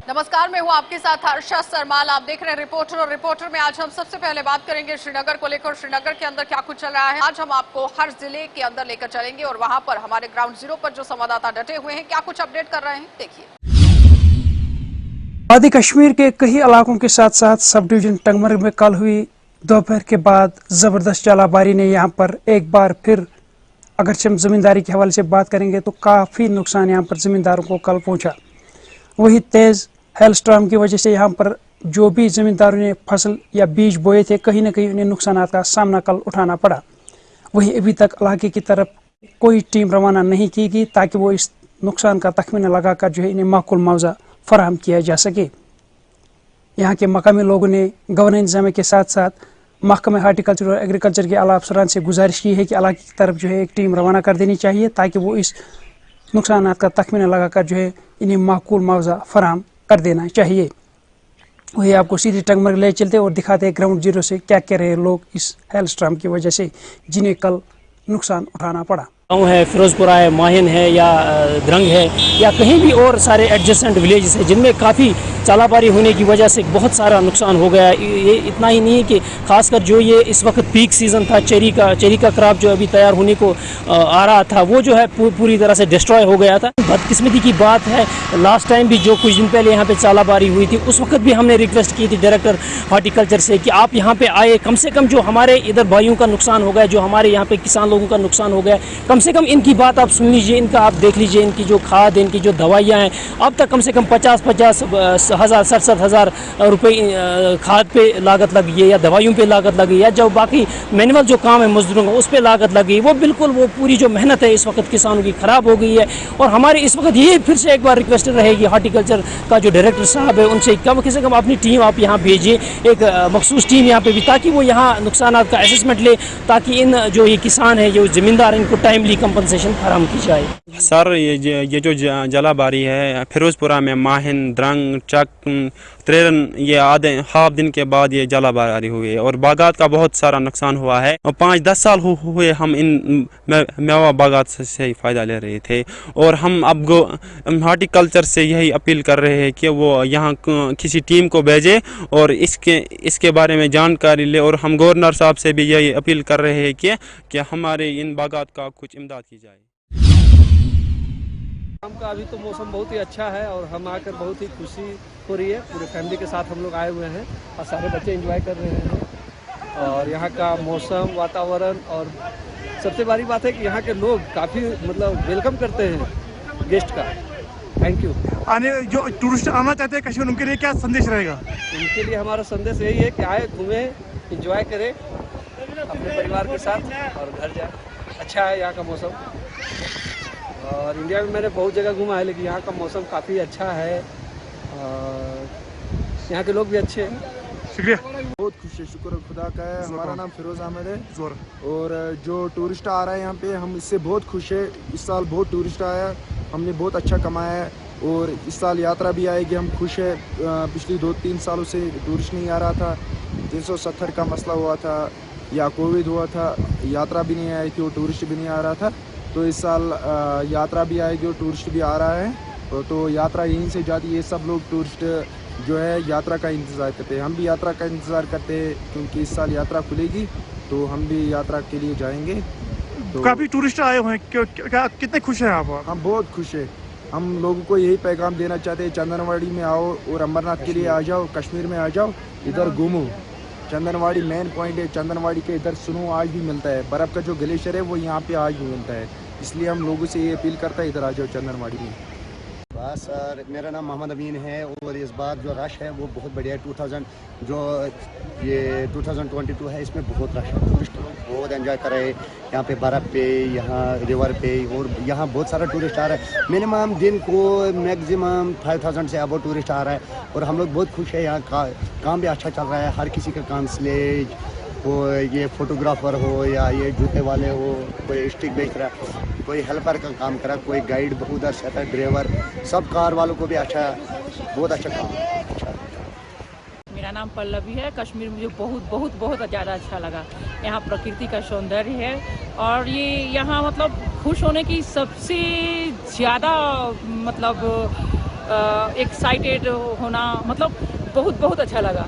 नमस्कार, मैं हूं आपके साथ हर्षा सरमाल। आप देख रहे हैं रिपोर्टर, और रिपोर्टर में आज हम सबसे पहले बात करेंगे श्रीनगर को लेकर। श्रीनगर के अंदर क्या कुछ चल रहा है, आज हम आपको हर जिले के अंदर लेकर चलेंगे और वहां पर हमारे ग्राउंड जीरो पर जो संवाददाता डटे हुए हैं क्या कुछ अपडेट कर रहे हैं, देखिए। वादी कश्मीर के कई इलाकों के साथ साथ सब डिवीजन टंगमर्ग में कल हुई दोपहर के बाद जबरदस्त चालाबारी ने यहाँ पर एक बार फिर, अगर हम जमींदारी के हवाले से बात करेंगे तो काफ़ी नुकसान यहाँ पर ज़मींदारों को कल पहुँचा। वही तेज़ हेलस्टॉर्म की वजह से यहाँ पर जो भी ज़मींदारों ने फसल या बीज बोए थे, कहीं ना कहीं उन्हें नुकसान का सामना कल उठाना पड़ा। वही अभी तक इलाके की तरफ कोई टीम रवाना नहीं की गई ताकि वो इस नुकसान का तखमीना लगाकर जो है इन्हें माकूल मुआवजा फराहम किया जा सके। यहाँ के मकामी लोगों ने गवर्नर इंतजामिया के साथ साथ महकमे हार्टिकल्चर और एग्रीकल्चर के आला अफसरान से गुजारिश की है कि इलाके की तरफ जो है एक टीम रवाना कर देनी चाहिए ताकि वो इस नुकसान का तखमीना लगाकर जो है इन्हें माकूल मुआवजा फराहम कर देना चाहिए। वही आपको सीधे टंगमर्ग ले चलते और दिखाते हैं ग्राउंड जीरो से क्या कह रहे हैं लोग इस हेलस्टॉर्म की वजह से जिन्हें कल नुकसान उठाना पड़ा। गाँव है, फिरोजपुरा है, माहिन है या द्रंग है या कहीं भी और सारे एडजेसेंट विलेजेस है जिनमें काफ़ी चालाबारी होने की वजह से बहुत सारा नुकसान हो गया। ये इतना ही नहीं है कि खासकर जो ये इस वक्त पीक सीज़न था, चेरी का क्रॉप जो अभी तैयार होने को आ रहा था, वो जो है पूरी तरह से डिस्ट्रॉय हो गया था। बदकिस्मती की बात है, लास्ट टाइम भी जो कुछ दिन पहले यहाँ पे चालाबारी हुई थी उस वक्त भी हमने रिक्वेस्ट की थी डायरेक्टर हार्टिकल्चर से कि आप यहाँ पे आए, कम से कम जो हमारे इधर भाइयों का नुकसान हो गया, जो हमारे यहाँ पे किसान लोगों का नुकसान हो गया, कम से कम इनकी बात आप सुन लीजिए, इनका आप देख लीजिए, इनकी जो खाद, इनकी जो दवाइयाँ हैं, अब तक कम से कम 50-50 हज़ार 67 हज़ार रुपये खाद पे लागत लगी है या दवाइयों पे लागत लगी या जो बाकी मैनुअल जो काम है मजदूरों का उस पे लागत लगी, वो बिल्कुल वो पूरी जो मेहनत है इस वक्त किसानों की ख़राब हो गई है। और हमारी इस वक्त ये फिर से एक बार रिक्वेस्ट रहेगी हार्टिकल्चर का जो डायरेक्टर साहब है उनसे कम से कम अपनी टीम आप यहाँ भेजिए, एक मखसूस टीम यहाँ पे भी, ताकि वो यहाँ नुकसान का असेसमेंट ले, ताकि इन जो ये किसान है, जो ज़मींदार हैं, इनको टाइमली कंपनसेशन फराहम की जाए। सर ये जो जलाबारी है फिरोजपुरा में माहिन, द्रंग, चक, त्रेरन, ये आधे हाफ दिन के बाद ये जलाबारी हुई है और बागात का बहुत सारा नुकसान हुआ है। और 5-10 साल हुए हम इन मेवा बागात से ही फ़ायदा ले रहे थे और हम अब हार्टिकल्चर से यही अपील कर रहे हैं कि वो यहाँ किसी टीम को भेजे और इसके बारे में जानकारी ले। और हम गवर्नर साहब से भी यही अपील कर रहे हैं कि हमारे इन बागात का कुछ इमदाद की जाए। शाम का अभी तो मौसम बहुत ही अच्छा है और हम आकर बहुत ही खुशी हो रही है। पूरे फैमिली के साथ हम लोग आए हुए हैं और सारे बच्चे एंजॉय कर रहे हैं। और यहाँ का मौसम, वातावरण, और सबसे बड़ी बात है कि यहाँ के लोग काफ़ी वेलकम करते हैं गेस्ट का। Thank you. जो टूरिस्ट आना चाहते हैं कश्मीर, उनके लिए क्या संदेश रहेगा? उनके लिए हमारा संदेश यही है कि आए, घूमें, एंजॉय करें अपने परिवार के साथ और घर जाए। अच्छा है यहाँ का मौसम। और इंडिया में मैंने बहुत जगह घूमा है लेकिन यहाँ का मौसम काफ़ी अच्छा है और यहाँ के लोग भी अच्छे हैं। शुक्रिया। बहुत खुश है, शुक्र खुदा का है। हमारा नाम फिरोज अहमद है और जो टूरिस्ट आ रहा है यहाँ पे, हम इससे बहुत खुश है। इस साल बहुत टूरिस्ट आया, हमने बहुत अच्छा कमाया है और इस साल यात्रा भी आएगी, हम खुश है। पिछले 2-3 सालों से टूरिस्ट नहीं आ रहा था, 370 का मसला हुआ था या कोविड हुआ था, यात्रा भी नहीं आई थी और टूरिस्ट भी नहीं आ रहा था। तो इस साल यात्रा भी आएगी और टूरिस्ट भी आ रहा है। तो यात्रा यहीं से जाती है। सब लोग टूरिस्ट जो है यात्रा का इंतज़ार करते हैं, हम भी यात्रा का इंतज़ार करते हैं क्योंकि इस साल यात्रा खुलेगी तो हम भी यात्रा के लिए जाएंगे। तो काफ़ी टूरिस्ट आए हुए हैं, क्या कितने खुश हैं आप? हम बहुत खुश हैं। हम लोगों को यही पैगाम देना चाहते हैं, चंदनवाड़ी में आओ और अमरनाथ के लिए आ जाओ, कश्मीर में आ जाओ, इधर घूमो। चंदनवाड़ी मेन पॉइंट है, चंदनवाड़ी के इधर स्नो आज भी मिलता है, बर्फ़ का जो ग्लेशियर है वो यहाँ पे आज भी मिलता है। इसलिए हम लोगों से ये अपील करता है, इधर आ जाओ चंदनवाड़ी में। बस सर, मेरा नाम मोहम्मद अमीन है और इस बार जो रश है वो बहुत बढ़िया है। 2022 है, इसमें बहुत रश है, टूरिस्ट बहुत एंजॉय कर रहे हैं यहाँ पे, बर्फ़ पे, यहाँ रिवर पे, और यहाँ बहुत सारा टूरिस्ट आ रहा है। मिनिमम दिन को मैक्सिमम 5000 से अब टूरिस्ट आ रहा है और हम लोग बहुत खुश है। यहाँ का काम भी अच्छा चल रहा है, हर किसी का काम, स्लेज हो, ये फोटोग्राफर हो या ये जूते वाले हो, कोई स्टिक बेच रहा है, कोई हेल्पर का काम कर रहा है, कोई गाइड उधर से आता है, ड्राइवर, सब कार वालों को भी अच्छा, बहुत अच्छा काम है। अच्छा। मेरा नाम पल्लवी है। कश्मीर मुझे बहुत ज़्यादा अच्छा लगा। यहाँ प्रकृति का सौंदर्य है और ये यहाँ खुश होने की सबसे ज़्यादा एक्साइटेड होना, मतलब बहुत बहुत अच्छा लगा।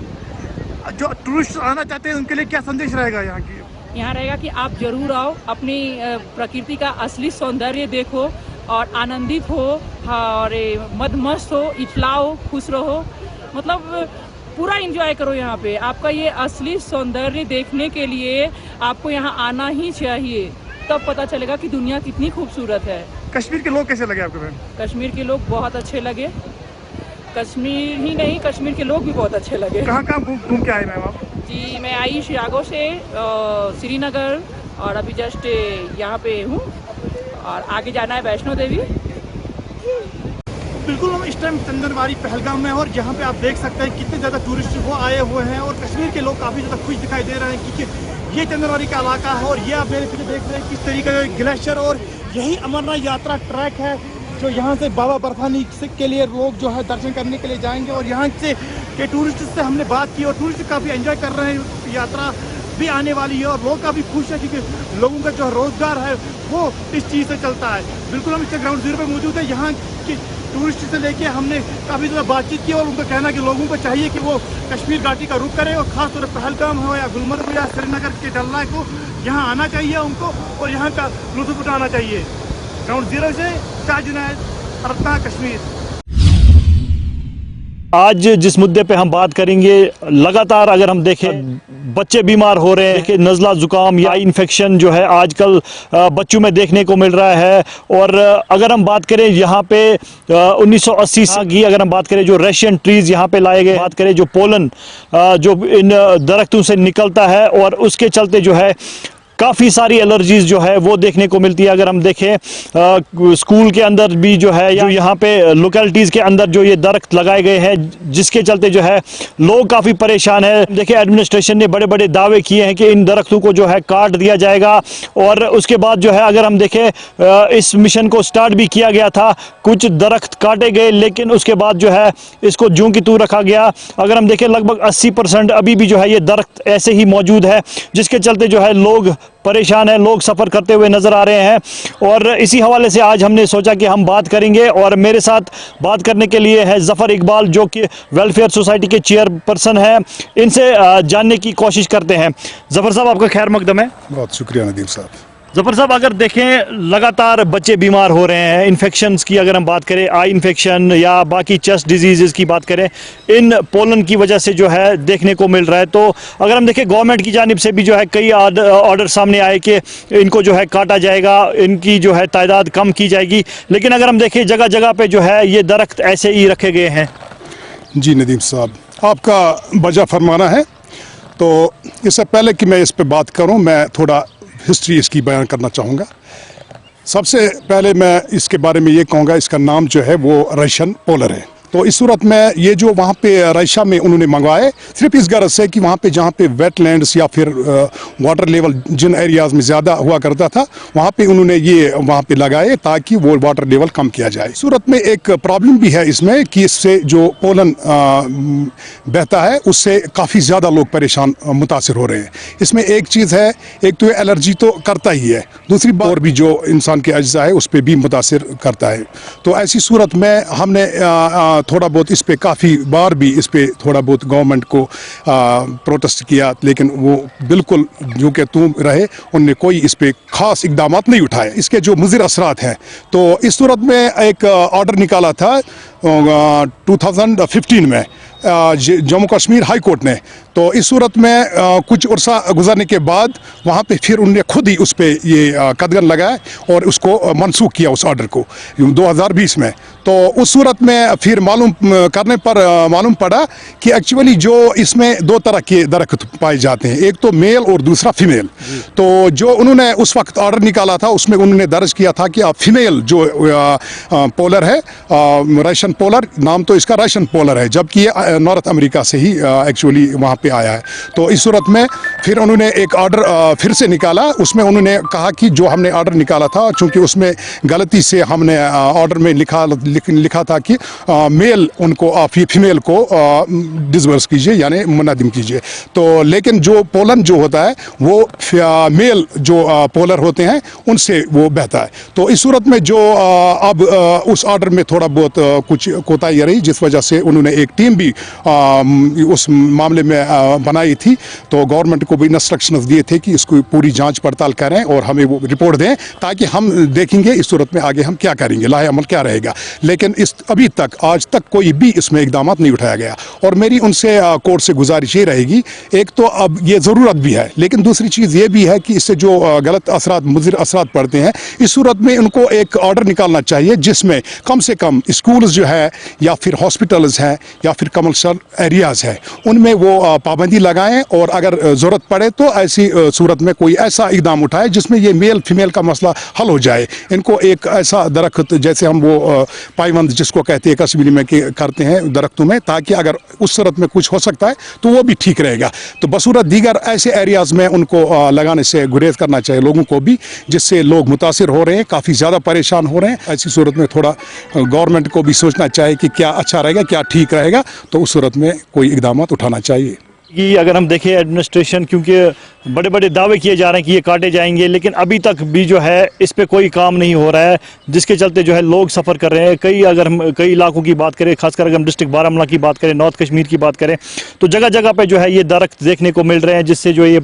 जो टूरिस्ट आना चाहते हैं उनके लिए क्या संदेश रहेगा यहाँ की? यहाँ रहेगा कि आप जरूर आओ, अपनी प्रकृति का असली सौंदर्य देखो और आनंदित हो और मदमस्त हो, इठलाओ, खुश रहो, मतलब पूरा एंजॉय करो यहाँ पे। आपका ये असली सौंदर्य देखने के लिए आपको यहाँ आना ही चाहिए, तब पता चलेगा कि दुनिया कितनी खूबसूरत है। कश्मीर के लोग कैसे लगे आपको मैम? कश्मीर के लोग बहुत अच्छे लगे। कश्मीर ही नहीं, कश्मीर के लोग भी बहुत अच्छे लगे। कहाँ कहाँ घूम के आए मैम आप? जी, मैं आई शिकागो से, श्रीनगर, और अभी जस्ट यहाँ पे हूँ और आगे जाना है वैष्णो देवी। बिल्कुल, हम इस टाइम चंदनवारी पहलगाम में हैं और यहाँ पे आप देख सकते हैं कितने ज़्यादा टूरिस्ट वो आए हुए हैं और कश्मीर के लोग काफ़ी ज़्यादा खुश दिखाई दे रहे हैं क्योंकि ये चंदनवारी का इलाका है और ये आप मेरे पीछे देख रहे हैं किस तरीके का ग्लेशियर और यही अमरनाथ यात्रा ट्रैक है जो यहाँ से बाबा बर्फानी के लिए लोग जो है दर्शन करने के लिए जाएंगे। और यहाँ से के टूरिस्ट से हमने बात की और टूरिस्ट काफ़ी एंजॉय कर रहे हैं, यात्रा भी आने वाली है और लोग काफ़ी खुश है क्योंकि लोगों का जो रोज़गार है वो इस चीज़ से चलता है। बिल्कुल, हम इससे ग्राउंड जीरो पर मौजूद है। यहाँ की टूरिस्ट से लेके हमने काफ़ी ज़्यादा बातचीत की और उनका कहना है कि लोगों को चाहिए कि वो कश्मीर घाटी का रुख करें और ख़ासतौर पर पहलगाम हो या गुलमर्ग हो या श्रीनगर के डल लेक को, यहाँ आना चाहिए उनको और यहाँ का लुत्फ़ उठाना चाहिए। ग्राउंड जीरो से शाह जुनैद, रत्ना, कश्मीर। आज जिस मुद्दे पे हम बात करेंगे, लगातार अगर हम देखें बच्चे बीमार हो रहे हैं, नज़ला जुकाम या इन्फेक्शन जो है आजकल बच्चों में देखने को मिल रहा है। और अगर हम बात करें यहाँ पे 1980 की अगर हम बात करें जो रशियन ट्रीज़ यहाँ पे लाए गए, बात करें जो पोलन जो इन दरख्तों से निकलता है और उसके चलते जो है काफ़ी सारी एलर्जीज जो है वो देखने को मिलती है। अगर हम देखें स्कूल के अंदर भी जो है या यहाँ पे लोकेलिटीज़ के अंदर जो ये दरख्त लगाए गए हैं जिसके चलते जो है लोग काफ़ी परेशान है। देखिए, एडमिनिस्ट्रेशन ने बड़े बड़े दावे किए हैं कि इन दरख्तों को जो है काट दिया जाएगा और उसके बाद जो है अगर हम देखें इस मिशन को स्टार्ट भी किया गया था, कुछ दरख्त काटे गए लेकिन उसके बाद जो है इसको ज्यों की त्यों रखा गया। अगर हम देखें लगभग 80% अभी भी जो है ये दरख्त ऐसे ही मौजूद है जिसके चलते जो है लोग परेशान है, लोग सफ़र करते हुए नज़र आ रहे हैं। और इसी हवाले से आज हमने सोचा कि हम बात करेंगे और मेरे साथ बात करने के लिए है ज़फ़र इकबाल जो कि वेलफेयर सोसाइटी के चेयरपर्सन हैं। इनसे जानने की कोशिश करते हैं। ज़फ़र साहब, आपका खैर मकदम है। बहुत शुक्रिया नदीम साहब। ज़फ़र साहब, अगर देखें लगातार बच्चे बीमार हो रहे हैं, इन्फेक्शंस की अगर हम बात करें, आई इन्फेक्शन या बाकी चेस्ट डिजीज़ की बात करें, इन पोलन की वजह से जो है देखने को मिल रहा है। तो अगर हम देखें गवर्नमेंट की जानिब से भी जो है कई ऑर्डर सामने आए कि इनको जो है काटा जाएगा, इनकी जो है तादाद कम की जाएगी, लेकिन अगर हम देखें जगह जगह पर जो है ये दरख्त ऐसे ही रखे गए हैं। जी नदीम साहब, आपका बजा फरमाना है। तो इससे पहले कि मैं इस पर बात करूँ, मैं थोड़ा हिस्ट्री इसकी बयान करना चाहूँगा। सबसे पहले मैं इसके बारे में ये कहूँगा, इसका नाम जो है वो रशियन पोलर है। तो इस सूरत में ये जो वहाँ पे रशिया में उन्होंने मंगवाए सिर्फ इस गरज से कि वहाँ पे जहाँ पे वेटलैंड्स या फिर वाटर लेवल जिन एरियाज़ में ज़्यादा हुआ करता था वहाँ पे उन्होंने ये वहाँ पे लगाए ताकि वो वाटर लेवल कम किया जाए। सूरत में एक प्रॉब्लम भी है इसमें कि इससे जो पोलन बहता है उससे काफ़ी ज़्यादा लोग परेशान मुतासिर हो रहे हैं। इसमें एक चीज़ है, एक तो एलर्जी तो करता ही है, दूसरी बात और भी जो इंसान के अज्जा है उस पर भी मुतासिर करता है। तो ऐसी सूरत में हमने थोड़ा बहुत इस पे काफ़ी बार भी इस पे थोड़ा बहुत गवर्नमेंट को प्रोटेस्ट किया, लेकिन वो बिल्कुल जो कि तुम रहे, उनने कोई इस पे ख़ास इकदाम नहीं उठाए। इसके जो मुज़िर असरात हैं, तो इस सूरत में एक ऑर्डर निकाला था 2015 में जम्मू कश्मीर हाई कोर्ट ने। तो इस सूरत में कुछ अरसा गुजरने के बाद वहाँ पे फिर उन्होंने खुद ही उस पर ये कदगन लगाए और उसको मनसूख किया उस ऑर्डर को 2020 में। तो उस सूरत में फिर मालूम करने पर मालूम पड़ा कि एक्चुअली जो इसमें दो तरह के दरख्त पाए जाते हैं, एक तो मेल और दूसरा फीमेल। तो जो उन्होंने उस वक्त ऑर्डर निकाला था उसमें उन्होंने दर्ज किया था कि फीमेल जो पोलर है, रशियन पोलर, नाम तो इसका रशियन पोलर है, जबकि ये नॉर्थ अमेरिका से ही एक्चुअली वहाँ पे आया है। तो इस सूरत में फिर उन्होंने एक ऑर्डर फिर से निकाला। उसमें उन्होंने कहा कि जो हमने ऑर्डर निकाला था, चूँकि उसमें गलती से हमने ऑर्डर में लिखा था कि मेल उनको फीमेल को डिसबर्स कीजिए यानी मुनादिम कीजिए। तो लेकिन जो पोलन जो होता है वो मेल जो पोलर होते हैं उनसे वो बहता है। तो इस सूरत में जो अब उस ऑर्डर में थोड़ा बहुत कुछ कुछ कोताही रही, जिस वजह से उन्होंने एक टीम भी उस मामले में बनाई थी। तो गवर्नमेंट को भी इंस्ट्रक्शंस दिए थे कि इसको पूरी जांच पड़ताल करें और हमें वो रिपोर्ट दें, ताकि हम देखेंगे इस सूरत में आगे हम क्या करेंगे, लाहे अमल क्या रहेगा। लेकिन अभी तक आज तक कोई भी इसमें इकदाम नहीं उठाया गया। और मेरी उनसे कोर्ट से गुजारिश ये रहेगी, एक तो अब ये ज़रूरत भी है, लेकिन दूसरी चीज़ ये भी है कि इससे जो गलत असरात मुज़िर असरात पड़ते हैं, इस सूरत में उनको एक ऑर्डर निकालना चाहिए जिसमें कम से कम स्कूल्स जो है या फिर हॉस्पिटल्स हैं या फिर कमर्शियल एरियाज़ है, उनमें वो पाबंदी लगाएं। और अगर ज़रूरत पड़े तो ऐसी सूरत में कोई ऐसा इकदाम उठाए जिसमें ये मेल फीमेल का मसला हल हो जाए। इनको एक ऐसा दरख्त, जैसे हम वो पाइबंद जिसको कहते हैं कश्मीरी में करते हैं दरख्तों में, ताकि अगर उस सूरत में कुछ हो सकता है तो वो भी ठीक रहेगा। तो बसूरत दीगर ऐसे एरियाज़ में उनको लगाने से गुरेज करना चाहिए लोगों को भी, जिससे लोग मुतासिर हो रहे हैं, काफ़ी ज़्यादा परेशान हो रहे हैं। ऐसी सूरत में थोड़ा गवर्नमेंट को भी सोचना चाहिए कि क्या अच्छा रहेगा, क्या ठीक रहेगा, तो उस सूरत में कोई इकदाम उठाना चाहिए। कि अगर हम देखें एडमिनिस्ट्रेशन, क्योंकि बड़े बड़े दावे किए जा रहे हैं कि ये काटे जाएंगे, लेकिन अभी तक भी जो है इस पे कोई काम नहीं हो रहा है, जिसके चलते जो है लोग सफ़र कर रहे हैं। अगर हम कई इलाकों की बात करें, खासकर अगर हम डिस्ट्रिक्ट बारामूला की बात करें, नॉर्थ कश्मीर की बात करें, तो जगह जगह पे जो है ये दरख्त देखने को मिल रहे हैं, जिससे जो ये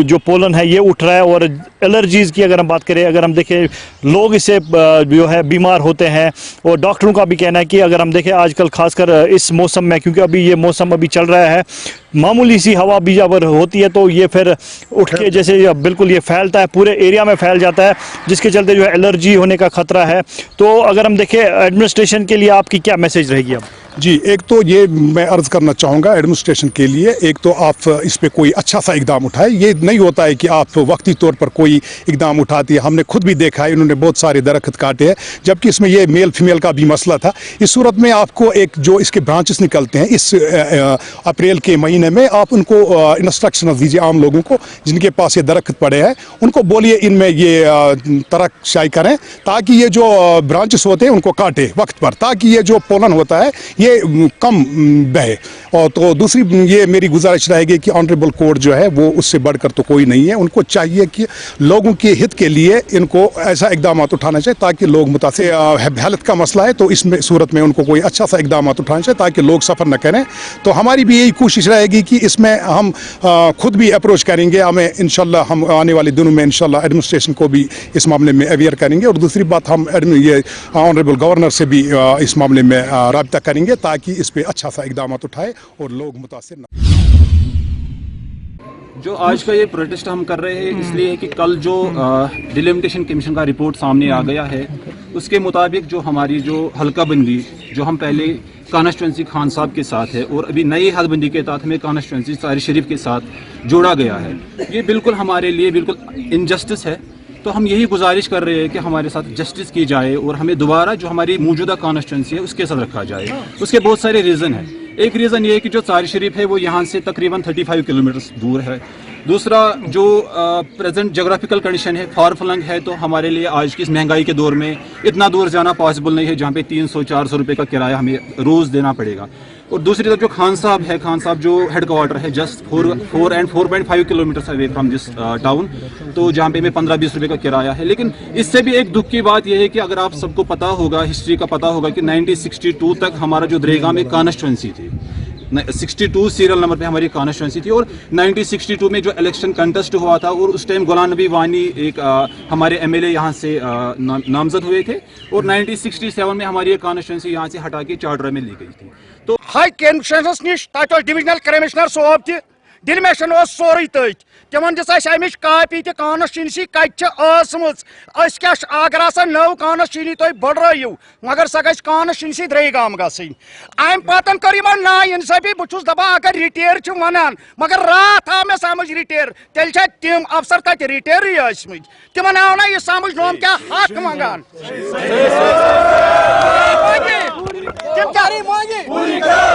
जो पोलन है ये उठ रहा है। और एलर्जीज़ की अगर हम बात करें, अगर हम देखें लोग इससे जो है बीमार होते हैं। और डॉक्टरों का भी कहना है कि अगर हम देखें आजकल खासकर इस मौसम में, क्योंकि अभी ये मौसम अभी चल रहा है, मामूली सी हवा भी जब होती है तो ये फिर उठ के जैसे बिल्कुल ये फैलता है, पूरे एरिया में फैल जाता है, जिसके चलते जो है एलर्जी होने का खतरा है। तो अगर हम देखें एडमिनिस्ट्रेशन के लिए आपकी क्या मैसेज रहेगी अब? जी, एक तो ये मैं अर्ज़ करना चाहूँगा एडमिनिस्ट्रेशन के लिए, एक तो आप इस पे कोई अच्छा सा इकदाम उठाए। ये नहीं होता है कि आप वक्ती तौर पर कोई इकदाम उठाती है। हमने खुद भी देखा है, इन्होंने बहुत सारे दरख्त काटे हैं, जबकि इसमें ये मेल फीमेल का भी मसला था। इस सूरत में आपको एक जो इसके ब्रांचेस निकलते हैं इस अप्रैल के महीने में, आप उनको इंस्ट्रक्शन दीजिए आम लोगों को जिनके पास ये दरख्त पड़े हैं, उनको बोलिए इनमें ये तरक्शाई करें, ताकि ये जो ब्रांचेस होते हैं उनको काटे वक्त पर, ताकि ये जो पोलन होता है ये कम बहे। और तो दूसरी ये मेरी गुजारिश रहेगी कि ऑनरेबल कोर्ट जो है वो उससे बढ़कर तो कोई नहीं है, उनको चाहिए कि लोगों के हित के लिए इनको ऐसा इकदाम उठाना चाहिए ताकि लोग मुतासिर हेल्थ का मसला है तो इसमें सूरत में उनको कोई अच्छा सा इकदाम उठाना चाहिए ताकि लोग सफ़र न करें। तो हमारी भी यही कोशिश रहेगी कि इसमें हम खुद भी अप्रोच करेंगे। हमें इंशाल्लाह हम आने वाले दिनों में इंशाल्लाह एडमिनिस्ट्रेशन को भी इस मामले में अवेयर करेंगे। और दूसरी बात, हम ये ऑनरेबल गवर्नर से भी इस मामले में राब्ता करेंगे ताकि इस पे अच्छा सा इकदाम उठाए और लोग मुतासिर न। जो आज का ये प्रोटेस्ट हम कर रहे हैं इसलिए है कि कल जो डिलिमिटेशन कमीशन का रिपोर्ट सामने आ गया है, उसके मुताबिक जो हमारी जो हल्का बंदी जो हम पहले कॉन्स्टिट्यूंसी खान साहब के साथ है और अभी नई हदबंदी के तहत हमें कॉन्स्टिट्यूंसी तारिक शरीफ के साथ जोड़ा गया है, ये बिल्कुल हमारे लिए बिल्कुल इनजस्टिस है। तो हम यही गुजारिश कर रहे हैं कि हमारे साथ जस्टिस की जाए और हमें दोबारा जो हमारी मौजूदा कॉन्स्टिट्यूंसी है उसके साथ रखा जाए। उसके बहुत सारे रीज़न हैं। एक रीज़न ये है कि जो तारिक शरीफ है वो यहाँ से तकरीबन 35 किलोमीटर दूर है। दूसरा, जो प्रेजेंट जोग्राफिकल कंडीशन है, फार फ्लंग है, तो हमारे लिए आज की इस महंगाई के दौर में इतना दूर जाना पॉसिबल नहीं है जहाँ पे 300-400 रुपये का किराया हमें रोज़ देना पड़ेगा। और दूसरी तरफ जो खान साहब है, खान साहब जो हेड क्वार्टर है just 4.5 kilometre away from this town, तो जहाँ पे हमें 15-20 रुपये का किराया है। लेकिन इससे भी एक दुख की बात यह है कि अगर आप सबको पता होगा, हिस्ट्री का पता होगा कि 1962 तक हमारा जो दरेगा में कॉन्स्टिट्यूंसी थी, 62 सीरियल नंबर पे हमारी कॉन्स्टिट्यूंसी थी। और 1962 में जो इलेक्शन कंटेस्ट हुआ था और उस टाइम गुलाम नबी वानी एक हमारे एमएलए यहाँ से नामजद हुए थे और 1967 में हमारी ये कॉन्स्टिट्यूंसी यहाँ से हटा के चार्टर में ली गई थी। तो हाई कमिशनस निश डिविजनल कमिश्नर सोब ति डिलमेशन सोरे तथ तिमन दिस कापी तो कॉन्स्टिट्यूंसी कत अगर नव कॉन्स्टिट्यूंसी तुम बढ़ो मगर सह गई कॉन्स्टिट्यूंसी द्रेगाम गई अम पतन कर ना इंसाफी बहुत दपान अगर रिटेयर वनान मगर रात आव मे समझ रिटेयर तेल तम अफसर तक रिटेयर तिमन आव ना यह समझ नोम क्या हक मंगान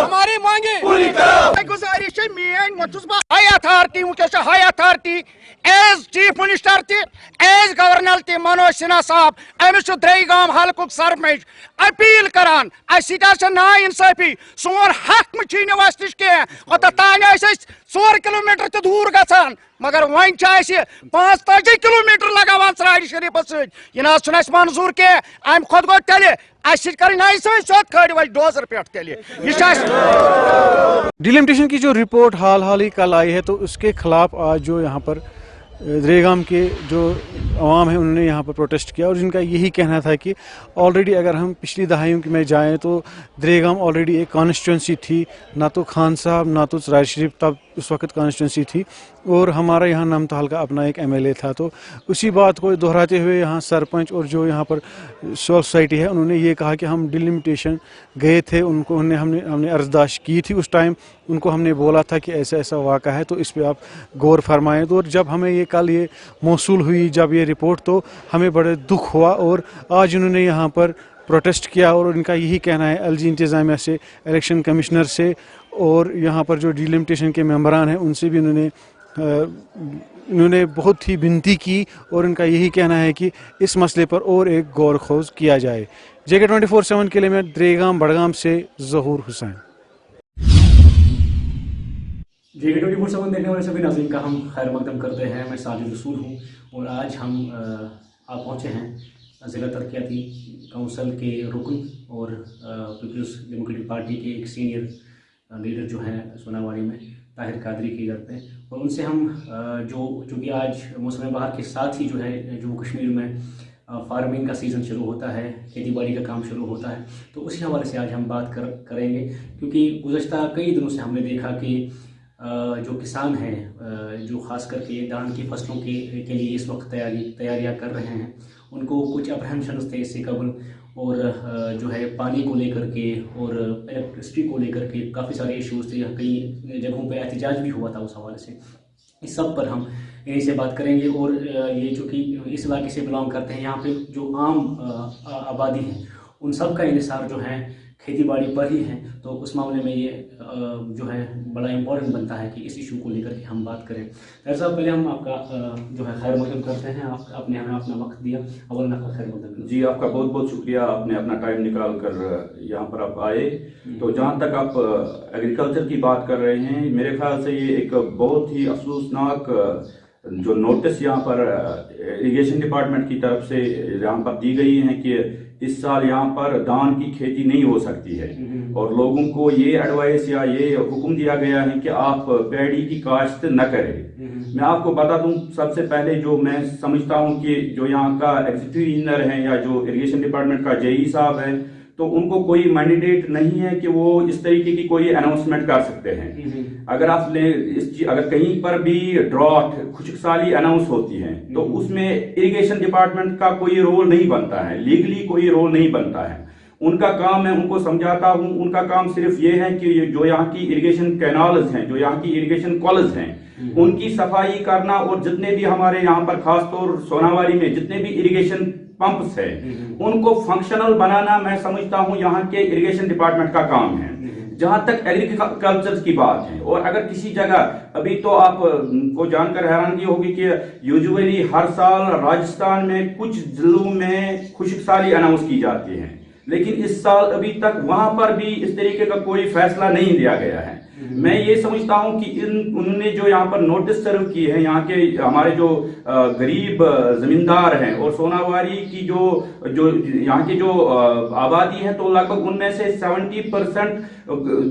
हमारी मांगे गुजारिश मेन वुस बह हाई अथॉरिटी वस high authority as chief minister as governor त मनोज सिन्हा साहब अमिस द्रेगाम हल्क सरपंच अपील करान ना इंसाफी सोन हक छीन अस नश कह ओतान 4 किलोमीटर तो दूर गसान मगर वन 45 किलोमीटर लगान सराय शरीफ सह मंजूर कह अम खुद गो तेल डिलिमिटेशन की जो रिपोर्ट हाल ही कल आई है, तो उसके खिलाफ आज जो यहाँ पर दरेगाम के जो अवाम है उन्होंने यहाँ पर प्रोटेस्ट किया और जिनका यही कहना था कि ऑलरेडी अगर हम पिछली दहाइयों में जाएं तो दरेगाम ऑलरेडी एक कॉन्स्टिट्यूंसी थी, ना तो खान साहब ना तो राज शरीफ तब उस वक्त कॉन्स्टिट्यूंसी थी और हमारा यहाँ नमताल का अपना एक MLA था। तो उसी बात को दोहराते हुए यहाँ सरपंच और जो यहाँ पर सोसाइटी है उन्होंने ये कहा कि हम डिलिमिटेशन गए थे, उनको हमने अर्जदाश्त की थी उस टाइम, उनको हमने बोला था कि ऐसा ऐसा वाक़ा है तो इस पर आप गौर फरमाएं। तो और जब हमें ये कल ये मौसूल हुई जब ये रिपोर्ट, तो हमें बड़े दुख हुआ और आज उन्होंने यहाँ पर प्रोटेस्ट किया और इनका यही कहना है LG इंतज़ामिया से, इलेक्शन कमिश्नर से और यहाँ पर जो डिलिमिटेशन के मेंबरान हैं उनसे भी इन्होंने बहुत ही विनती की और इनका यही कहना है कि इस मसले पर और एक गौर खोज किया जाए। JK 24/7 के लिए मैं दरेगाम बड़गाम से ज़हूर हुसैन। JK 24/7 देखने वाले सभी नाज़रीन का हम खैर मकदम करते हैं। मैं साजिद रसूल हूँ और आज हम आप पहुँचे हैं ज़िला तरक्याती काउंसिल के रुकन और पीपल्स डेमोक्रेटिक पार्टी के एक सीनियर लीडर जो हैं सोनावाड़ी में, ताहिर कादरी के घर पे, और उनसे हम चूँकि आज मौसम बहार के साथ ही जो है जम्मू कश्मीर में फार्मिंग का सीज़न शुरू होता है, खेती बाड़ी का काम शुरू होता है, तो उसी हवाले से आज हम बात करेंगे। क्योंकि गुज़श्ता कई दिनों से हमने देखा कि जो किसान हैं जो ख़ास करके धान की फसलों के लिए इस वक्त तैयारियां कर रहे हैं, उनको कुछ अप्रहेंशंस थे इससे कबल और जो है पानी को लेकर के और इलेक्ट्रिसिटी को लेकर के काफ़ी सारे इश्यूज़ थे, कई जगहों पे एहतजाज भी हुआ था उस हवाले से। इस सब पर हम इन्हीं से बात करेंगे और ये जो कि इस इलाके से बिलोंग करते हैं, यहाँ पे जो आम आबादी है उन सब का इन्हिसार जो है खेती बाड़ी पर ही है, तो उस मामले में ये जो है बड़ा इम्पोर्टेंट बनता है कि इस इशू को लेकर के हम बात करें। ताहिर साहब, पहले हम आपका जो है खैर मकदम करते हैं, आपने हमें अपना वक्त दिया, अवल आपका खैर मकदम। जी, आपका बहुत बहुत शुक्रिया, आपने अपना टाइम निकाल कर यहाँ पर आप आए। तो जहाँ तक आप एग्रीकल्चर की बात कर रहे हैं, मेरे ख्याल से ये एक बहुत ही अफसोसनाक जो नोटिस यहाँ पर इरिगेशन डिपार्टमेंट की तरफ से यहाँ पर दी गई है कि इस साल यहाँ पर धान की खेती नहीं हो सकती है और लोगों को ये एडवाइस या ये हुक्म दिया गया है कि आप पैडी की काश्त न करें। मैं आपको बता दूं, सबसे पहले जो मैं समझता हूं कि जो यहाँ का एग्जीक्यूटिव इंजीनियर है या जो इरिगेशन डिपार्टमेंट का JE साहब है, तो उनको कोई मैंडेट नहीं है कि वो इस तरीके की कोई अनाउंसमेंट कर सकते हैं। अगर अगर कहीं पर भी ड्रॉट खुशकसाली अनाउंस होती है तो उसमें इरिगेशन डिपार्टमेंट का कोई रोल नहीं बनता है, लीगली कोई रोल नहीं बनता है। उनका काम, मैं उनको समझाता हूं, उनका काम सिर्फ ये है कि जो यहाँ की इरिगेशन कैनाल्स हैं, जो यहाँ की इरिगेशन कॉलेज हैं, उनकी सफाई करना और जितने भी हमारे यहाँ पर खासतौर सोनावाड़ी में जितने भी इरिगेशन पंप्स है उनको फंक्शनल बनाना, मैं समझता हूं यहाँ के इरिगेशन डिपार्टमेंट का काम है। जहां तक एग्रीकल्चर की बात है, और अगर किसी जगह, अभी तो आप को जानकर हैरानगी होगी कि यूजुअली हर साल राजस्थान में कुछ जिलों में खुशकसाली अनाउंस की जाती है, लेकिन इस साल अभी तक वहां पर भी इस तरीके का कोई फैसला नहीं लिया गया है। मैं ये समझता हूं कि उन्होंने जो यहाँ पर नोटिस सर्व की है, यहाँ के हमारे जो गरीब जमींदार हैं और सोनावाड़ी की जो यहाँ की जो आबादी है, तो लगभग उनमें से 70%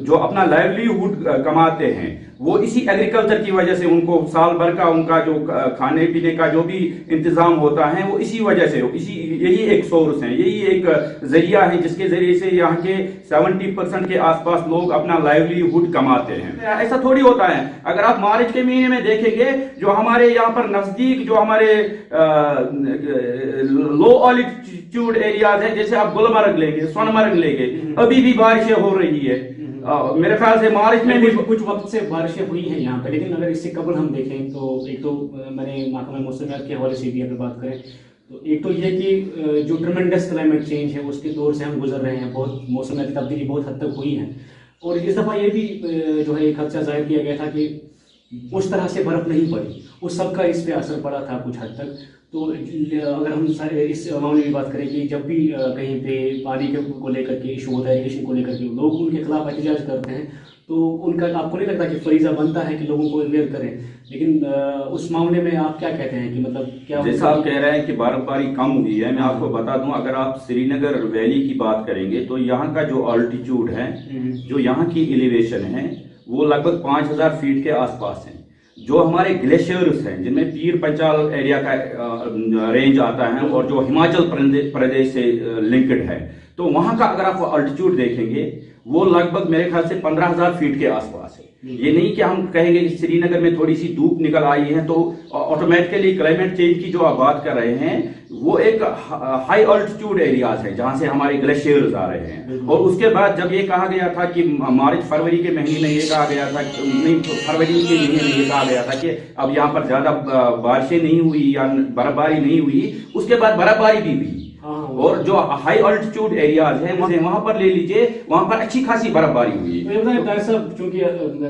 जो अपना लाइवलीहुड कमाते हैं वो इसी एग्रीकल्चर की वजह से, उनको साल भर का उनका जो खाने पीने का जो भी इंतजाम होता है वो इसी वजह से, यही एक सोर्स है, यही एक जरिया है जिसके जरिए से यहाँ के 70% के आसपास लोग अपना लाइवलीहुड कमाते हैं। ऐसा थोड़ी होता है। अगर आप मार्च के महीने में देखेंगे, जो हमारे यहाँ पर नजदीक जो हमारे लो ऑल्टीट्यूड एरियाज है, जैसे आप गुलमर्ग लेंगे, सोनमर्ग लेंगे, अभी भी बारिशें हो रही है। मेरे ख्याल से मार्च में भी कुछ वक्त से बारिशें हुई हैं यहाँ पे, लेकिन अगर इससे कबल हम देखें तो एक तो मैंने महकमा मौसमियात के हवाले से भी अगर बात करें तो एक तो ये कि जो ट्रमेंडस क्लाइमेट चेंज है उसके दौर से हम गुजर रहे हैं, बहुत मौसमियाती तब्दीली बहुत हद तक हुई है, और इस दफ़ा ये भी जो है एक खदशा जाहिर किया गया था कि उस तरह से बर्फ़ नहीं पड़ी, उस सब का इस पर असर पड़ा था कुछ हद तक। तो अगर हम इस मामले की बात करें कि जब भी कहीं पे पानी को लेकर के इशू होता है, इरिगेशन को लेकर के लोग उनके खिलाफ एहतजाज करते हैं, तो उनका आपको नहीं लगता कि फरीजा बनता है कि लोगों को अवेयर करें? लेकिन उस मामले में आप क्या कहते हैं कि मतलब क्या, जैसा आप कह रहे हैं कि बर्फबारी कम हुई है, मैं आपको बता दूं, अगर आप श्रीनगर वैली की बात करेंगे तो यहाँ का जो अल्टीट्यूड है, जो यहाँ की एलिवेशन है, वो लगभग 5000 फीट के आसपास है। जो हमारे ग्लेशियर्स हैं, जिनमें पीर पंचाल एरिया का रेंज आता है और जो हिमाचल प्रदेश से लिंक्ड है, तो वहां का अगर आप अल्टीट्यूड देखेंगे वो लगभग मेरे ख्याल से 15000 फीट के आसपास है। ये नहीं कि हम कहेंगे कि श्रीनगर में थोड़ी सी धूप निकल आई है तो ऑटोमेटिकली क्लाइमेट चेंज की जो आप बात कर रहे हैं वो एक हाई अल्टीट्यूड एरियाज है जहां से हमारे ग्लेशियर्स आ रहे हैं। और उसके बाद जब ये कहा गया था कि मार्च फरवरी के महीने में ये कहा गया था, नहीं फरवरी के महीने में ये कहा गया था कि अब यहाँ पर ज्यादा बारिशें नहीं हुई या बर्फबारी नहीं हुई, उसके बाद बर्फबारी भी हुई। और जो हाई अल्टीट्यूड एरियाज हैं वहां पर ले लीजिए, वहां पर अच्छी खासी बर्फबारी हुई। डॉक्टर साहब, चूंकि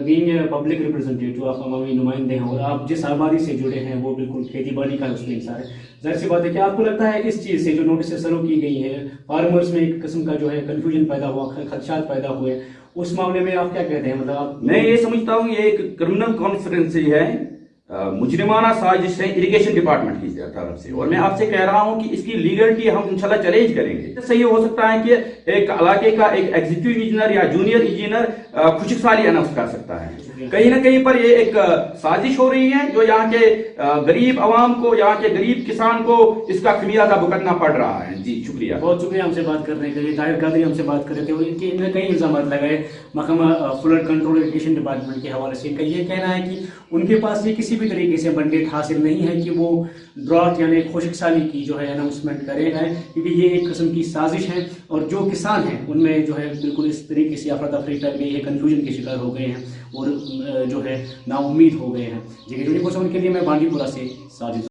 बीइंग पब्लिक रिप्रेजेंटेटिव आप हमारे नुमाइंदे हैं और आप जिस आबादी से जुड़े हैं वो बिल्कुल खेती बाड़ी का उसमें इंसान है, जाहिर सी बात है कि आपको लगता है इस चीज से जो नोटिस सर्व की गई है, फार्मर्स में एक किस्म का जो है कंफ्यूजन पैदा हुआ, खदशात पैदा हुए, उस मामले में आप क्या कहते हैं? मतलब आप, मैं ये समझता हूँ ये एक क्रिमिनल कॉन्फ्रेंसी है, मुजरिमाना साजिश है इरिगेशन डिपार्टमेंट की तरफ से, और मैं आपसे कह रहा हूं कि इसकी लीगलिटी हम इंशाल्लाह चैलेंज करेंगे। सही हो सकता है कि एक इलाके का एक एग्जीक्यूटिव इंजीनियर या जूनियर इंजीनियर खुशकसाली अनाउंस कर सकता है, कहीं ना कहीं पर ये एक साजिश हो रही है जो यहाँ के गरीब आवाम को, यहाँ के गरीब किसान को इसका खमियाजा भुगतना पड़ रहा है। जी शुक्रिया, बहुत शुक्रिया हमसे बात करने के लिए। ताहिर कादरी हमसे बात कर रहे थे, इनके इनमें कई इल्जाम लगाए महकमा फ्लड कंट्रोल इरिगेशन डिपार्टमेंट के हवाले से। इनका ये कहना है कि उनके पास ये किसी भी तरीके से मैंडेट हासिल नहीं है कि वो ड्रॉट यानी खुशकसाली की जो है अनाउंसमेंट करेगा, क्योंकि ये एक किस्म की साजिश है और जो किसान हैं उनमें जो है बिल्कुल इस तरीके से अफरा तफरी फैल गई है, कन्फ्यूजन के शिकार हो गए हैं और जो है नाउम्मीद हो गए हैं। जी 24/7 के लिए मैं बांडीपुरा से साजिद।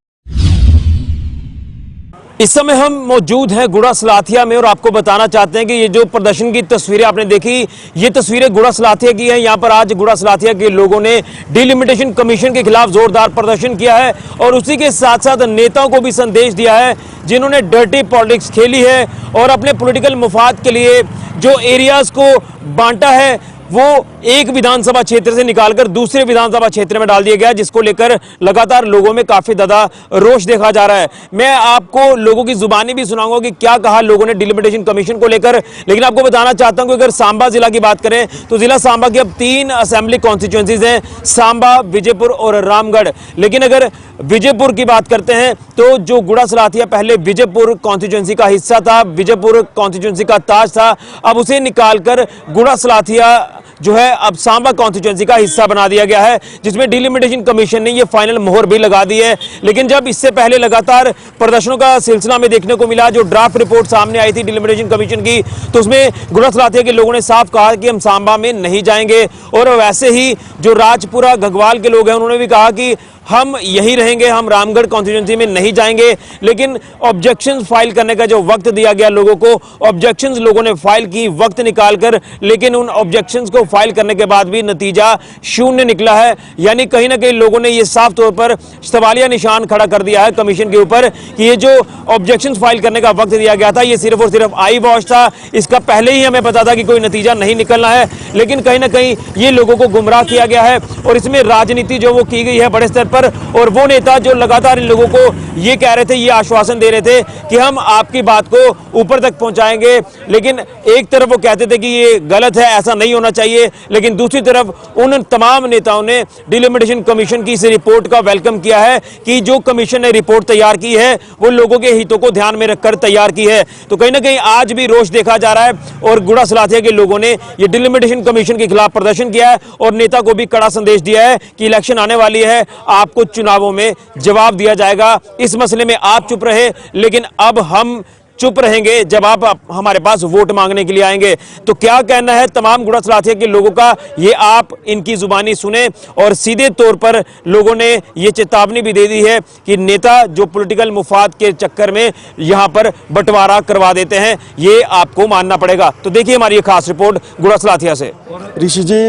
इस समय हम मौजूद हैं गुड़ा सलाथिया में और आपको बताना चाहते हैं कि ये जो प्रदर्शन की तस्वीरें आपने देखी, ये तस्वीरें गुड़ा सलाथिया की हैं। यहाँ पर आज गुड़ा सलाथिया के लोगों ने डिलिमिटेशन कमीशन के खिलाफ जोरदार प्रदर्शन किया है और उसी के साथ साथ नेताओं को भी संदेश दिया है जिन्होंने डर्टी पॉलिटिक्स खेली है और अपने पॉलिटिकल मुफाद के लिए जो एरियाज को बांटा है वो एक विधानसभा क्षेत्र से निकालकर दूसरे विधानसभा क्षेत्र में डाल दिया गया, जिसको लेकर लगातार लोगों में काफी ज्यादा रोष देखा जा रहा है। मैं आपको लोगों की जुबानी भी सुनाऊंगा कि क्या कहा लोगों ने डिलिमिटेशन कमीशन को लेकर, लेकिन आपको बताना चाहता हूं कि अगर सांबा जिला की बात करें तो जिला सांबा की अब 3 असेंबली कॉन्स्टिट्यूएंसीज हैं, सांबा, विजयपुर और रामगढ़। लेकिन अगर विजयपुर की बात करते हैं तो जो गुड़ा सलाथिया पहले विजयपुर कॉन्स्टिट्यूएंसी का हिस्सा था, विजयपुर कॉन्स्टिट्यूएंसी का ताज था, अब उसे निकालकर गुड़ा सलाथिया जो है अब सांबा कॉन्स्टिट्यूएंसी का हिस्सा बना दिया गया है, जिसमें डिलिमिटेशन कमीशन ने ये फाइनल मोहर भी लगा दी है। लेकिन जब इससे पहले लगातार प्रदर्शनों का सिलसिला में देखने को मिला, जो ड्राफ्ट रिपोर्ट सामने आई थी डिलिमिटेशन कमीशन की, तो उसमें गुड़ा सलाथिया के लोगों ने साफ कहा कि हम सांबा में नहीं जाएंगे। और वैसे ही जो राजपुरा घगवाल के लोग हैं उन्होंने भी कहा कि हम यही रहेंगे, हम रामगढ़ कॉन्स्टिट्यूएंसी में नहीं जाएंगे। लेकिन ऑब्जेक्शंस फाइल करने का जो वक्त दिया गया लोगों को, ऑब्जेक्शंस लोगों ने फाइल की वक्त निकालकर, लेकिन उन ऑब्जेक्शंस को फाइल करने के बाद भी नतीजा शून्य निकला है। यानी कहीं ना कहीं लोगों ने ये साफ तौर पर सवालिया निशान खड़ा कर दिया है कमीशन के ऊपर कि ये जो ऑब्जेक्शंस फाइल करने का वक्त दिया गया था ये सिर्फ और सिर्फ आई वॉश था, इसका पहले ही हमें पता था कि कोई नतीजा नहीं निकलना है। लेकिन कहीं ना कहीं ये लोगों को गुमराह किया गया है और इसमें राजनीति जो वो की गई है बड़े स्तर पर। और वो नेता जो लगातार इन लोगों को ये कह रहे थे, ये आश्वासन दे रहे थे कि हम आपकी बात को ऊपर तक पहुंचाएंगे, लेकिन एक तरफ वो कहते थे कि ये गलत है, ऐसा नहीं होना चाहिए, लेकिन दूसरी तरफ उन तमाम नेताओं ने डिलिमिटेशन कमीशन की इस रिपोर्ट का वेलकम किया है कि जो कमीशन ने रिपोर्ट तैयार की है वो लोगों के हितों को ध्यान में रखकर तैयार की है। तो कहीं ना कहीं आज भी रोष देखा जा रहा है और गुड़ा सलाथिया के लोगों ने ये डिलिमिटेशन कमीशन के खिलाफ प्रदर्शन किया है और नेता को भी कड़ा संदेश दिया है कि इलेक्शन आने वाली है, आपको चुनावों में जवाब दिया जाएगा। इस मसले में आप चुप रहे, लेकिन अब हम चुप रहेंगे जब आप हमारे पास वोट मांगने के लिए आएंगे। तो क्या कहना है तमाम गुड़ा सलाथिया के लोगों का, ये आप इनकी जुबानी सुने। और सीधे तौर पर लोगों ने ये चेतावनी भी दे दी है कि नेता जो पॉलिटिकल मुफाद के चक्कर में यहां पर बंटवारा करवा देते हैं, ये आपको मानना पड़ेगा। तो देखिए हमारी ये खास रिपोर्ट गुड़ा सलाथिया से। ऋषि जी,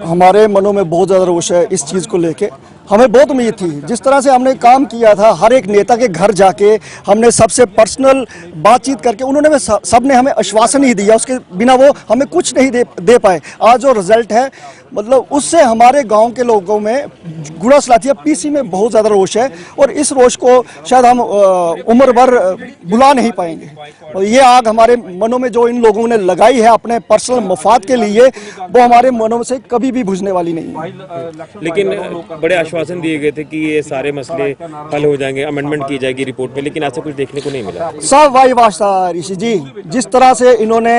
हमारे मनों में बहुत ज़्यादा रोष है इस चीज़ को लेके। हमें बहुत उम्मीद थी। जिस तरह से हमने काम किया था, हर एक नेता के घर जाके हमने सबसे पर्सनल बातचीत करके, उन्होंने सब ने हमें आश्वासन ही दिया, उसके बिना वो हमें कुछ नहीं दे पाए। आज जो रिजल्ट है, मतलब उससे हमारे गांव के लोगों में गुड़ा सलाथिया पीसी में बहुत ज़्यादा रोष है, और इस रोष को शायद हम उम्र भर भुला नहीं पाएंगे। और ये आग हमारे मनों में जो इन लोगों ने लगाई है अपने पर्सनल मफाद के लिए, वो हमारे मनों से कभी भी बुझने वाली नहीं है। लेकिन बड़े आश्वासन दिए गए थे कि ये सारे मसले हल हो जाएंगे, अमेंडमेंट की जाएगी रिपोर्ट में, लेकिन ऐसा कुछ देखने को नहीं मिला। सब वाई वास्ता ऋषि जी, जिस तरह से इन्होंने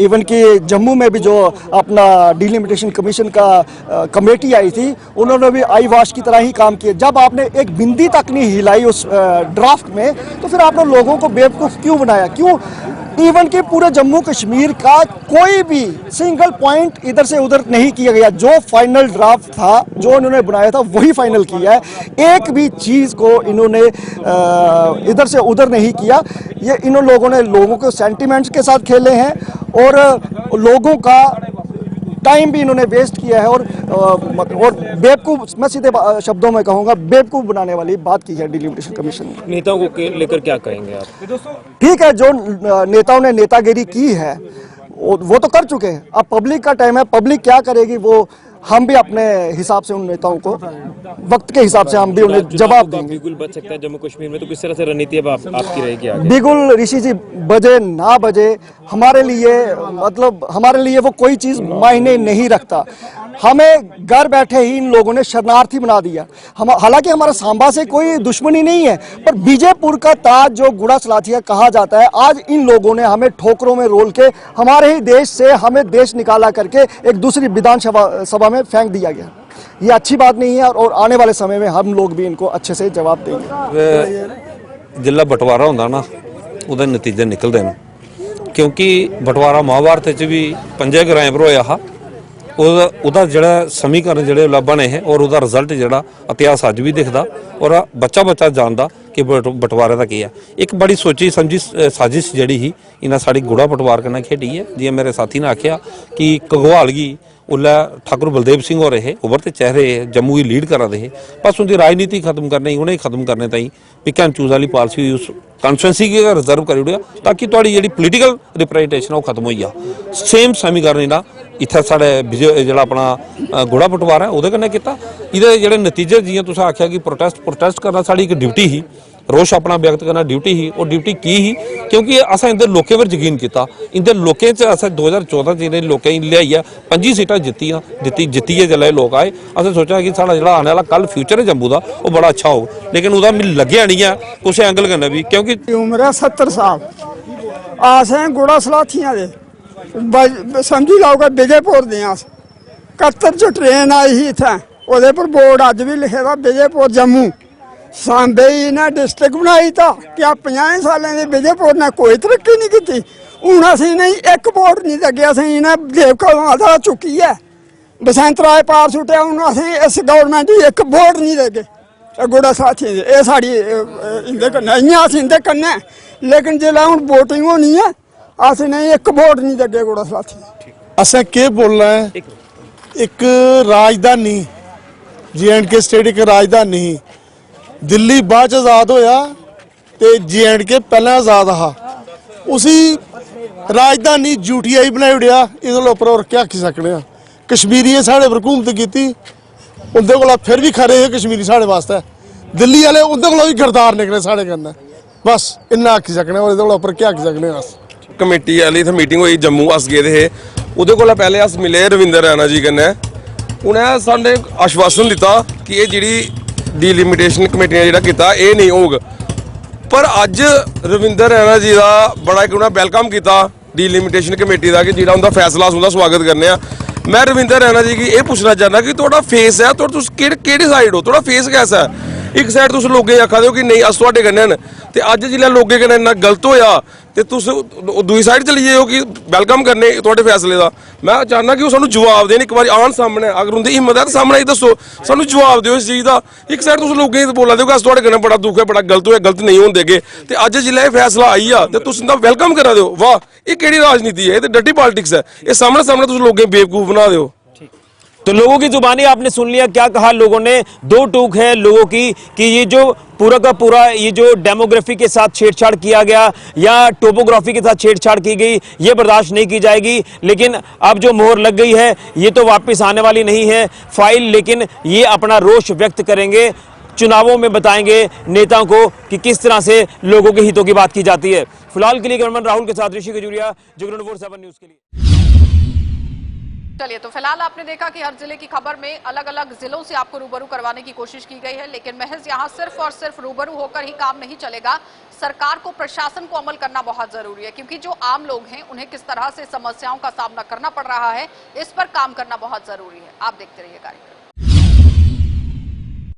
इवन कि जम्मू में भी जो अपना डिलिमिटेशन कमीशन का कमेटी आई थी, उन्होंने भी आई वाश की तरह ही काम किया। जब आपने एक बिंदी तक नहीं हिलाई उस ड्राफ्ट में, तो फिर आपने लोगों को बेवकूफ़ क्यों बनाया? क्यों इवन कि पूरे जम्मू कश्मीर का कोई भी सिंगल पॉइंट इधर से उधर नहीं किया गया। जो फाइनल ड्राफ्ट था, जो इन्होंने बनाया था, वही फाइनल किया है। एक भी चीज़ को इन्होंने इधर से उधर नहीं किया। ये इन लोगों ने लोगों के सेंटिमेंट्स के साथ खेले हैं, और लोगों का टाइम भी इन्होंने वेस्ट किया है, और बेवकूफ़, मैं सीधे शब्दों में कहूँगा, बेवकूफ़ बनाने वाली बात की है डिलिमिटेशन कमीशन ने। नेताओं को लेकर क्या कहेंगे आप? ठीक है, जो नेताओं ने नेतागिरी की है वो तो कर चुके हैं। अब पब्लिक का टाइम है, पब्लिक क्या करेगी वो हम भी अपने हिसाब से उन नेताओं को, वक्त के हिसाब से हम भी उन्हें जवाब देंगे। बिगुल बच सकता है जम्मू कश्मीर में, तो किस तरह से रणनीति अब आपकी रहेगी आगे? बिगुल ऋषि जी बजे ना बजे हमारे लिए, मतलब हमारे लिए वो कोई चीज़ मायने नहीं रखता। हमें घर बैठे ही इन लोगों ने शरणार्थी बना दिया। हालांकि हमारा सांबा से कोई दुश्मनी नहीं है, पर बीजेपुर का ताज जो गुड़ा सलाथिया कहा जाता है, आज इन लोगों ने हमें ठोकरों में रोल के हमारे ही देश से हमें देश निकाला करके एक दूसरी विधानसभा में फेंक दिया गया। ये अच्छी बात नहीं है, और आने वाले समय में हम लोग भी इनको अच्छे से जवाब देंगे। जिला बंटवारा होंदा ना, उहदे नतीजे निकलते हैं, क्योंकि बंटवारा महाभारत च भी 5 ग्राएं पर होया हा। ਉਹਦਾ ਜਿਹੜਾ ਸਮੀਕਰਨ ਜਿਹੜੇ ਬਣੇ ਹੈ, ਔਰ ਉਹਦਾ ਰਿਜ਼ਲਟ ਜਿਹੜਾ ਇਤਿਹਾਸ ਅੱਜ ਵੀ ਦਿਖਦਾ, ਔਰ ਬੱਚਾ ਜਾਣਦਾ ਕਿ ਬਟਵਾਰੇ ਦਾ ਕੀ ਹੈ। ਇੱਕ ਬੜੀ ਸੋਚੀ ਸਮਝੀ ਸਾਜ਼ਿਸ਼ ਜਿਹੜੀ ਹੀ ਇਹਨਾਂ ਸਾਡੀ ਗੁੜਾ ਬਟਵਾਰ ਕਰਨਾ ਖੇਡੀ ਹੈ। ਜਿਵੇਂ ਮੇਰੇ ਸਾਥੀ ਨੇ ਆਖਿਆ ਕਿ ਘਗਵਾਲਗੀ उल्ला ठाकुर बलदेव सिंह हो रहे उभरते चेहरे जम्मू की लीड करा रहे, बस उनकी राजनीति खत्म करने, उन्हें खत्म करने ताई पिक एंड चूज वाली पॉलिसी उस कॉन्स्टिट्यूंसी की रिजर्व करी उड़िया, ताकि थोड़ी जी पोलीटिकल रिप्रेजेंटेशन वो खत्म हुई आ। सेम समीकरण ना इत्थे साढ़े जो अपना गुड़ा बंटवारा है वो कन्नै किया। ये जो नतीजे जियां तुसें आख्या कि प्रोटेस्ट करना साड़ी एक ड्यूटी ही, रोष अपना व्यक्त करना ड्यूटी ही, और ड्यूटी की ही क्योंकि अस इंदे लोकें पर यकीन किया। इंदे लोकें अस 2014 च लोकें लियाई है 5 सीटां जित्तिए जिसलै लोग आए, असें सोचा कि साढ़ा जो आने वाला कल फ्यूचर है जम्मू का वो बड़ा अच्छा हो, लेकिन वह मिल लग्या नहीं है कुछ एंगल कन्नै भी, क्योंकि उम्र है 70 साल। अस हैं गुड़ा सलाथियां दे, समझी लाओगे विजयपुर दे। अस 71 च ट्रेन आई ही इत्थै, ओहदे पर बोर्ड अज भी लिखे दा विजयपुर जम्मू। सांबे इन्हें डिस्ट्रिक्ट बनाई था कि 50 सालें के विजयपुर ने कोई तरक्की नहीं की। हूँ असी नहीं एक वोट नहीं लगे, असें इन्हें देवका माता चुकी है, बसंत राय पार सुटिया। हूँ असें इस गौरमेंट एक वोट नहीं लगे गुड़ा साथियों के, ये साड़ी इंदे कन्नै इ'यां अस इंदे कन्नै, लेकिन जिसलै हूँ वोटिंग होनी है अस नहीं एक वोट नहीं लगे गुड़ा साथियों। असें केह् बोलना है, एक राजधानी J&K स्टेट एक राजधानी ही, दिल्ली बाद आज़ाद होया ते J&K पहले आज़ाद हा, उसी राजधानी यूटीआई बनाई उड़िया। इहदे उप्पर होर क्या आखी सकने आं। कश्मीरियें साढ़े पर हुकूमत कीती, उंदे कोला फिर भी खरे है कश्मीरी साढ़े वास्ते, दिल्ली वाले उंदे कोला भी गरदार निकले साढ़े कन्नै, बस इन्ना आखी सकने। और इहदे उप्पर क्या आखी सकने अस। कमेटी वाली इत्थै मीटिंग होई जम्मू, अस गेदे हे, उहदे कोला पहले अस मिले रविंदर रैना जी कन्नै, उ'नें सानूं आश्वासन दिता कि एह् जेह्ड़ी डिलिमिटेशन कमेटी ने जेह्ड़ा कीता एह् नहीं होग। पर अज रविंदर रैना जी का बड़ा एक उन्हें वेलकम किया डिलिमिटेशन कमेटी का कि जो उनका फैसला अस उनका स्वागत करने। मैं रविंदर रैना जी की यह पूछना चाहना कि थोड़ा फेस है, तुस केह्ड़ी साइड हो, थोड़ा फेस कैसा है। एक साइड तुस लोगें आखा दे कि नहीं अस तुहाडे कन्नै न, ते अज्ज जिसलै लोगें कन्नै इन्ना गलत होया ते तुस दूई साइड चली जाओ कि वेलकम करने तुहाडे फैसले का। मैं चाहना कि वो सानूं जवाब देन, एक बार आन सामने, अगर उंदी हिम्मत है तो सामने आई दसो, सानूं जवाब दिओ इस चीज़ का। एक साइड तुस लोगें बोला दे कि अस तुहाडे कन्नै बड़ा दुख है, बड़ा गलत होया, गलत नहीं होन देगे, ते अज्ज जिसलै एह् फैसला आई आ ते तुस इंदा वेलकम करा दे। वाह, ये केह्ड़ी राजनीति है, ये ते डर्टी पॉलिटिक्स है। ये सामने तुस लोगें बेवकूफ बना दे। तो लोगों की जुबानी आपने सुन लिया, क्या कहा लोगों ने। दो टूक है लोगों की कि ये जो पूरा का पूरा ये जो डेमोग्राफी के साथ छेड़छाड़ किया गया या टोपोग्राफी के साथ छेड़छाड़ की गई, ये बर्दाश्त नहीं की जाएगी। लेकिन अब जो मोहर लग गई है ये तो वापस आने वाली नहीं है फाइल, लेकिन ये अपना रोष व्यक्त करेंगे, चुनावों में बताएंगे नेताओं को कि किस तरह से लोगों के हितों की बात की जाती है। फिलहाल के लिए कैमरामैन राहुल के साथ ऋषि खजूरिया, जगरण 47 न्यूज के लिए। चलिए, तो फिलहाल आपने देखा कि हर जिले की खबर में अलग अलग जिलों से आपको रूबरू करवाने की कोशिश की गई है, लेकिन महज यहां सिर्फ और सिर्फ रूबरू होकर ही काम नहीं चलेगा। सरकार को, प्रशासन को अमल करना बहुत जरूरी है, क्योंकि जो आम लोग हैं उन्हें किस तरह से समस्याओं का सामना करना पड़ रहा है, इस पर काम करना बहुत जरूरी है। आप देखते रहिए कार्यक्रम।